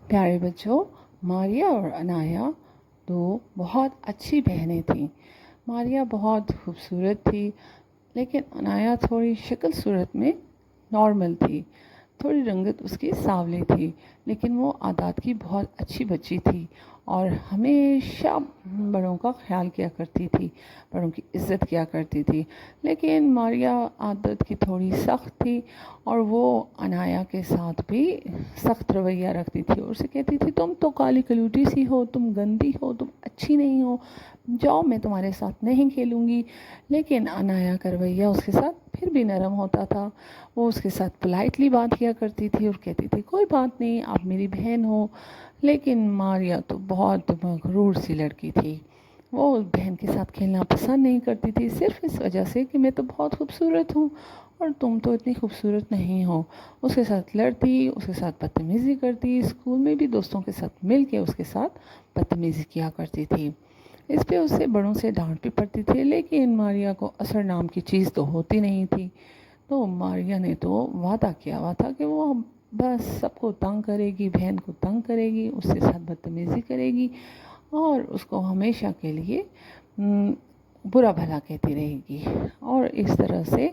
پیارے بچوں، ماریا اور انایا دو بہت اچھی بہنیں تھیں۔ ماریا بہت خوبصورت تھی، لیکن انایا تھوڑی شکل صورت میں نارمل تھی۔ تھوڑی رنگت اس کی سانولی تھی، لیکن وہ عادات کی بہت اچھی بچی تھی اور ہمیشہ بڑوں کا خیال کیا کرتی تھی، بڑوں کی عزت کیا کرتی تھی۔ لیکن ماریا عادت کی تھوڑی سخت تھی اور وہ انایا کے ساتھ بھی سخت رویہ رکھتی تھی اور اسے کہتی تھی تم تو کالی کلوٹی سی ہو، تم گندی ہو، تم اچھی نہیں ہو، جاؤ میں تمہارے ساتھ نہیں کھیلوں گی۔ لیکن انایا کا رویہ اس کے ساتھ پھر بھی نرم ہوتا تھا۔ وہ اس کے ساتھ پولائٹلی بات کیا کرتی تھی اور کہتی تھی کوئی بات نہیں، آپ میری بہن ہو۔ لیکن ماریا تو بہت مغرور سی لڑکی تھی۔ وہ بہن کے ساتھ کھیلنا پسند نہیں کرتی تھی، صرف اس وجہ سے کہ میں تو بہت خوبصورت ہوں اور تم تو اتنی خوبصورت نہیں ہو۔ اس کے ساتھ لڑتی، اس کے ساتھ بدتمیزی کرتی، اسکول میں بھی دوستوں کے ساتھ مل کے اس کے ساتھ بدتمیزی کیا کرتی تھی۔ اس پہ اسے بڑوں سے ڈانٹ بھی پڑتی تھی، لیکن ماریا کو اثر نام کی چیز تو ہوتی نہیں تھی۔ تو ماریا نے تو وعدہ کیا ہوا تھا کہ وہ بس سب کو تنگ کرے گی، بہن کو تنگ کرے گی، اس کے ساتھ بدتمیزی کرے گی اور اس کو ہمیشہ کے لیے برا بھلا کہتی رہے گی۔ اور اس طرح سے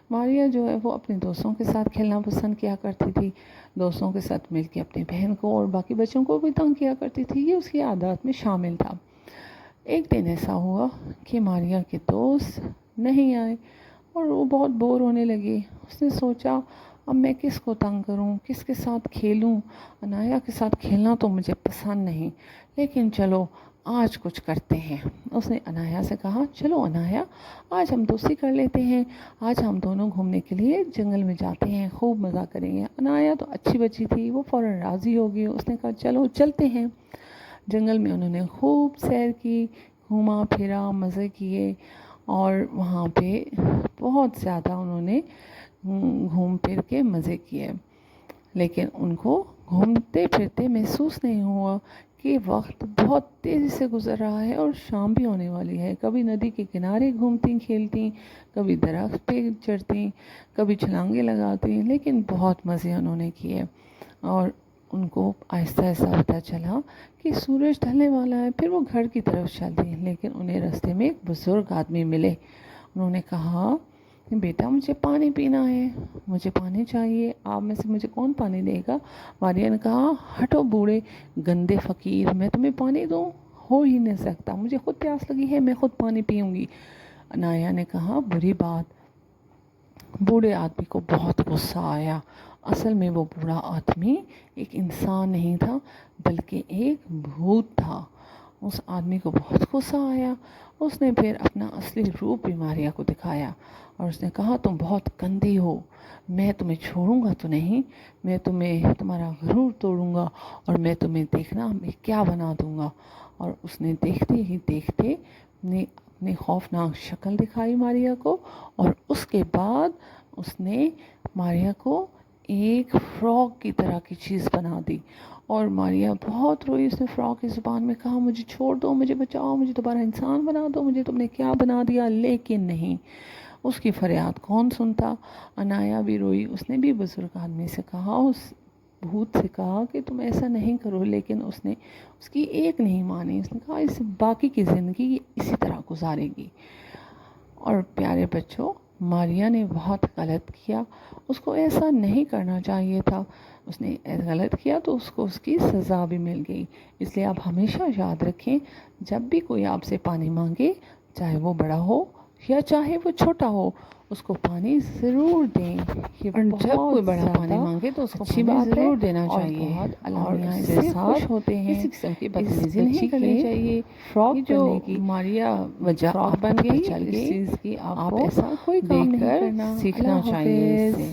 ماریا جو ہے وہ اپنے دوستوں کے ساتھ کھیلنا پسند کیا کرتی تھی، دوستوں کے ساتھ مل کے اپنے بہن کو اور باقی بچوں کو بھی تنگ کیا کرتی تھی۔ یہ اس کی عادات میں شامل تھا۔ ایک دن ایسا ہوا کہ ماریا کے دوست نہیں آئے اور وہ بہت بور ہونے لگی۔ اس نے سوچا اب میں کس کو تنگ کروں، کس کے ساتھ کھیلوں؟ انایا کے ساتھ کھیلنا تو مجھے پسند نہیں، لیکن چلو آج کچھ کرتے ہیں۔ اس نے انایا سے کہا چلو انایا، آج ہم دوستی کر لیتے ہیں، آج ہم دونوں گھومنے کے لیے جنگل میں جاتے ہیں، خوب مزہ کریں گے۔ انایا تو اچھی بچی تھی، وہ فوراً راضی ہو گئی۔ اس نے کہا چلو چلتے ہیں۔ جنگل میں انہوں نے خوب سیر کی، گھوما پھرا، مزے کیے اور وہاں پہ بہت زیادہ انہوں نے گھوم پھر کے مزے کیے۔ لیکن ان کو گھومتے پھرتے محسوس نہیں ہوا کہ وقت بہت تیزی سے گزر رہا ہے اور شام بھی ہونے والی ہے۔ کبھی ندی کے کنارے گھومتی کھیلتی، کبھی درخت پہ چڑھتی، کبھی چھلانگیں لگاتی، لیکن بہت مزے انہوں نے کیے۔ اور ان کو آہستہ آہستہ پتہ چلا کہ سورج ڈھلنے والا ہے۔ پھر وہ گھر کی طرف چل دی، لیکن انہیں راستے میں ایک بزرگ آدمی ملے۔ انہوں نے کہا بیٹا مجھے پانی پینا ہے، مجھے پانی چاہیے، آپ میں سے مجھے کون پانی دے گا؟ ماریا نے کہا ہٹو بوڑھے گندے فقیر، میں تمہیں پانی دوں؟ ہو ہی نہیں سکتا، مجھے خود پیاس لگی ہے، میں خود پانی پیوں گی۔ انایا نے کہا بری بات۔ بوڑھے آدمی کو بہت غصہ آیا۔ اصل میں وہ بوڑھا آدمی ایک انسان نہیں تھا بلکہ ایک بھوت تھا۔ اس آدمی کو بہت غصہ آیا۔ اس نے پھر اپنا اصلی روپ بھی ماریا کو دکھایا اور اس نے کہا تم بہت گندی ہو، میں تمہیں چھوڑوں گا تو نہیں، میں تمہارا غرور توڑوں گا اور میں تمہیں دیکھنا میں کیا بنا دوں گا۔ اور اس نے دیکھتے ہی دیکھتے اپنی خوفناک شکل دکھائی ماریا کو، اور اس کے بعد اس نے ماریا کو ایک فراگ کی طرح کی چیز بنا دی اور ماریا بہت روئی۔ اس نے فراگ کی زبان میں کہا مجھے چھوڑ دو، مجھے بچاؤ، مجھے دوبارہ انسان بنا دو، مجھے تم نے کیا بنا دیا؟ لیکن نہیں، اس کی فریاد کون سنتا؟ انایا بھی روئی۔ اس نے بھی بزرگ آدمی سے کہا، اس بھوت سے کہا کہ تم ایسا نہیں کرو، لیکن اس نے اس کی ایک نہیں مانی۔ اس نے کہا اس باقی کی زندگی اسی طرح گزارے گی۔ اور پیارے بچوں، ماریا نے بہت غلط کیا، اس کو ایسا نہیں کرنا چاہیے تھا۔ اس نے غلط کیا تو اس کو اس کی سزا بھی مل گئی۔ اس لیے آپ ہمیشہ یاد رکھیں جب بھی کوئی آپ سے پانی مانگے، چاہے وہ بڑا ہو یا چاہے وہ چھوٹا ہو، اس کو پانی ضرور دیں۔ اور جب کوئی بڑا پانی مانگے تو اس کو اچھی بات ضرور دینا چاہیے اور اس سے خوش ہوتے ہیں۔ کسی قسم کی بدتمیزی نہیں کرنی چاہیے۔ فراگ جو ماریا وجہ بن گئی چل گئی، اس چیز کی آپ ایسا کوئی کام نہیں کرنا، سیکھنا چاہیے اس سے۔